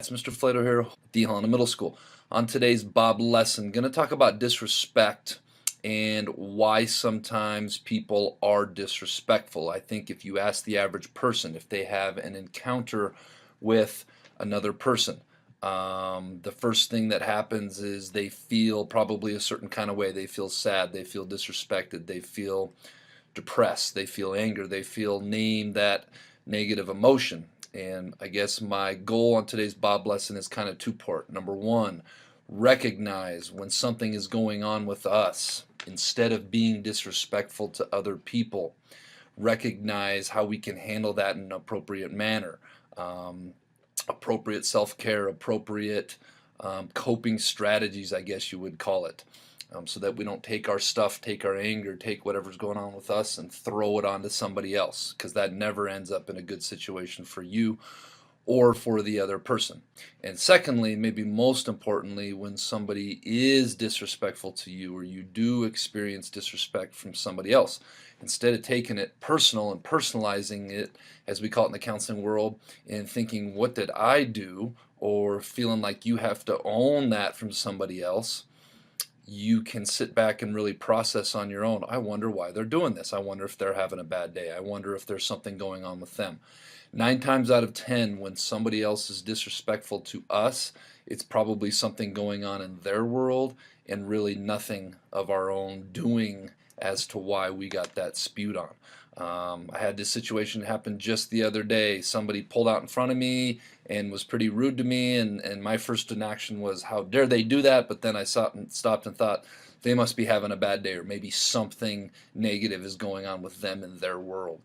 It's Mr. Flato here, D. Helena Middle School. On today's Bob lesson, going to talk about disrespect and why sometimes people are disrespectful. I think if you ask the average person if they have an encounter with another person, the first thing that happens is they feel probably a certain kind of way. They feel sad, they feel disrespected, they feel depressed, they feel anger, they feel name that negative emotion. And I guess my goal on today's Bob lesson is kind of two-part. Number one, recognize when something is going on with us instead of being disrespectful to other people. Recognize how we can handle that in an appropriate manner. Appropriate self-care, appropriate coping strategies, I guess you would call it. So that we don't take our stuff, take our anger, take whatever's going on with us and throw it onto somebody else, because that never ends up in a good situation for you or for the other person. And secondly, maybe most importantly, when somebody is disrespectful to you or you do experience disrespect from somebody else, instead of taking it personal and personalizing it, as we call it in the counseling world, and thinking, what did I do? Or feeling like you have to own that from somebody else, you can sit back and really process on your own. I wonder why they're doing this. I wonder if they're having a bad day. I wonder if there's something going on with them. 9 times out of 10, when somebody else is disrespectful to us, it's probably something going on in their world and really nothing of our own doing as to why we got that spewed on. I had this situation happen just the other day. Somebody pulled out in front of me and was pretty rude to me, and my first inaction was, how dare they do that? But then I stopped and thought, they must be having a bad day, or maybe something negative is going on with them in their world.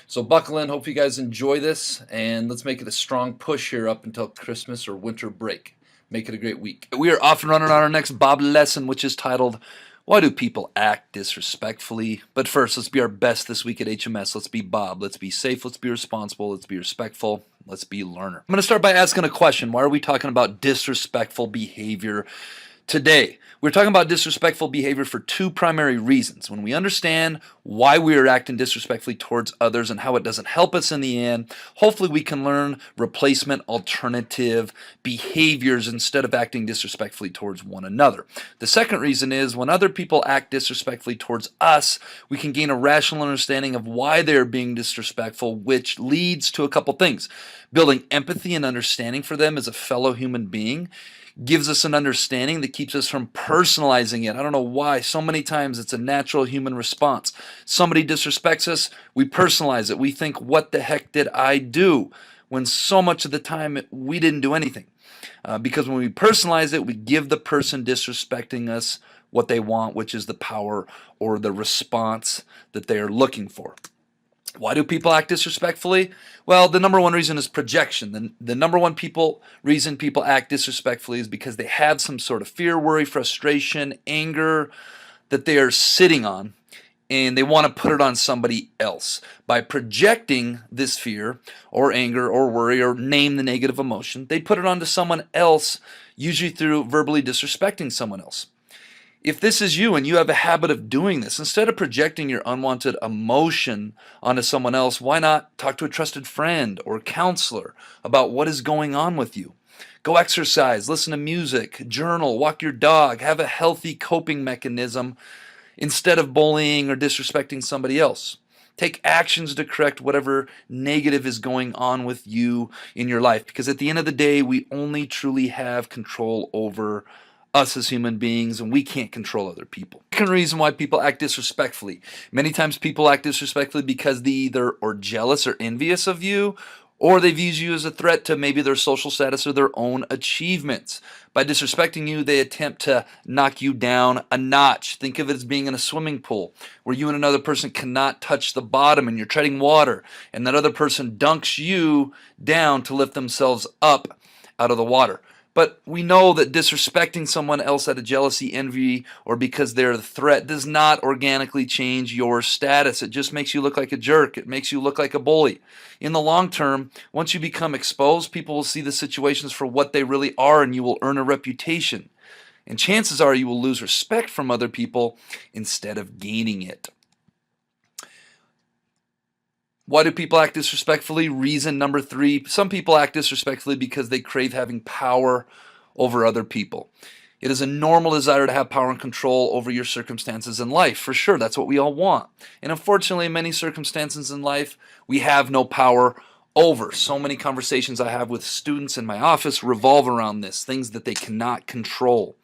So buckle in. Hope you guys enjoy this, and let's make it a strong push here up until Christmas or winter break. Make it a great week. We are off and running on our next Bob lesson, which is titled, Why Do People Act Disrespectfully? But first, let's be our best this week at HMS. Let's be Bob. Let's be safe. Let's be responsible. Let's be respectful. Let's be learner. I'm going to start by asking a question. Why are we talking about disrespectful behavior today? We're talking about disrespectful behavior for two primary reasons. When we understand why we are acting disrespectfully towards others and how it doesn't help us in the end, hopefully we can learn replacement alternative behaviors instead of acting disrespectfully towards one another. The second reason is when other people act disrespectfully towards us, we can gain a rational understanding of why they're being disrespectful, which leads to a couple things. Building empathy and understanding for them as a fellow human being gives us an understanding that keeps us from personalizing it. I don't know why. So many times it's a natural human response. Somebody disrespects us, we personalize it. We think, what the heck did I do? When so much of the time we didn't do anything. Because when we personalize it, we give the person disrespecting us what they want, which is the power or the response that they are looking for. Why do people act disrespectfully? Well, the number one reason is projection. The number one reason people act disrespectfully is because they have some sort of fear, worry, frustration, anger that they are sitting on, and they want to put it on somebody else. By projecting this fear or anger or worry or name the negative emotion, they put it onto someone else, usually through verbally disrespecting someone else. If this is you and you have a habit of doing this, instead of projecting your unwanted emotion onto someone else, why not talk to a trusted friend or counselor about what is going on with you? Go exercise, listen to music, journal, walk your dog, have a healthy coping mechanism instead of bullying or disrespecting somebody else. Take actions to correct whatever negative is going on with you in your life, because at the end of the day, we only truly have control over us as human beings, and we can't control other people. Second reason why people act disrespectfully. Many times people act disrespectfully because they either are jealous or envious of you, or they view you as a threat to maybe their social status or their own achievements. By disrespecting you, they attempt to knock you down a notch. Think of it as being in a swimming pool where you and another person cannot touch the bottom and you're treading water, and that other person dunks you down to lift themselves up out of the water. But we know that disrespecting someone else out of jealousy, envy, or because they're a threat does not organically change your status. It just makes you look like a jerk. It makes you look like a bully. In the long term, once you become exposed, people will see the situations for what they really are, and you will earn a reputation. And chances are you will lose respect from other people instead of gaining it. Why do people act disrespectfully? Reason number 3, some people act disrespectfully because they crave having power over other people. It is a normal desire to have power and control over your circumstances in life. For sure, that's what we all want. And unfortunately, in many circumstances in life, we have no power over. So many conversations I have with students in my office revolve around this, things that they cannot control.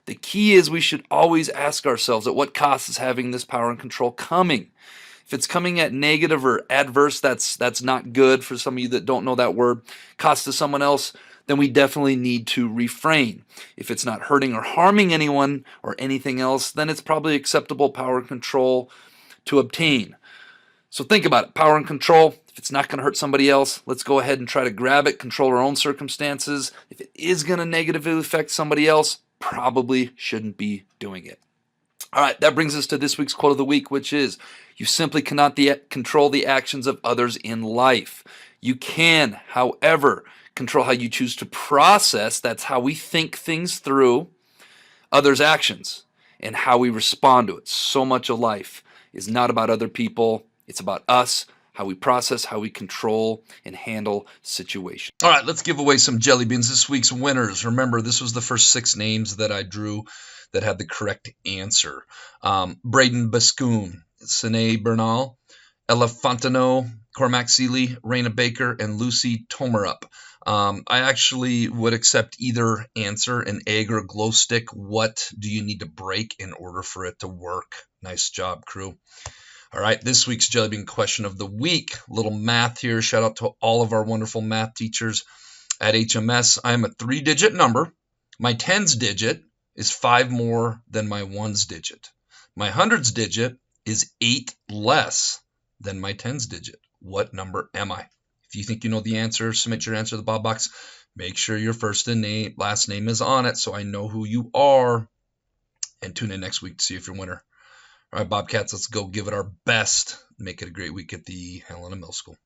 The key is we should always ask ourselves, at what cost is having this power and control coming? If it's coming at negative or adverse, that's not good. For some of you that don't know that word, cost to someone else, then we definitely need to refrain. If it's not hurting or harming anyone or anything else, then it's probably acceptable power and control to obtain. So think about it, power and control. If it's not going to hurt somebody else, let's go ahead and try to grab it, control our own circumstances. If it is going to negatively affect somebody else, probably shouldn't be doing it. All right, that brings us to this week's quote of the week, which is, you simply cannot control the actions of others in life. You can, however, control how you choose to process, that's how we think things through, others' actions and how we respond to it. So much of life is not about other people, it's about us, how we process, how we control and handle situations. All right, let's give away some jelly beans. This week's winners. Remember, this was the first 6 names that I drew that had the correct answer. Braden Bascoon, Sine Bernal, Ella Fontenot, Cormac Seeley, Raina Baker, and Lucy Tomerup. I actually would accept either answer, an egg or a glow stick. What do you need to break in order for it to work? Nice job, crew. All right, this week's Jelly Bean question of the week. A little math here. Shout out to all of our wonderful math teachers at HMS. I am a 3-digit number. My tens digit is 5 more than my ones digit. My hundreds digit is 8 less than my tens digit. What number am I? If you think you know the answer, submit your answer to the Bob box. Make sure your first and last name is on it so I know who you are. And tune in next week to see if you're a winner. All right, Bobcats, let's go give it our best. Make it a great week at the Helena Middle School.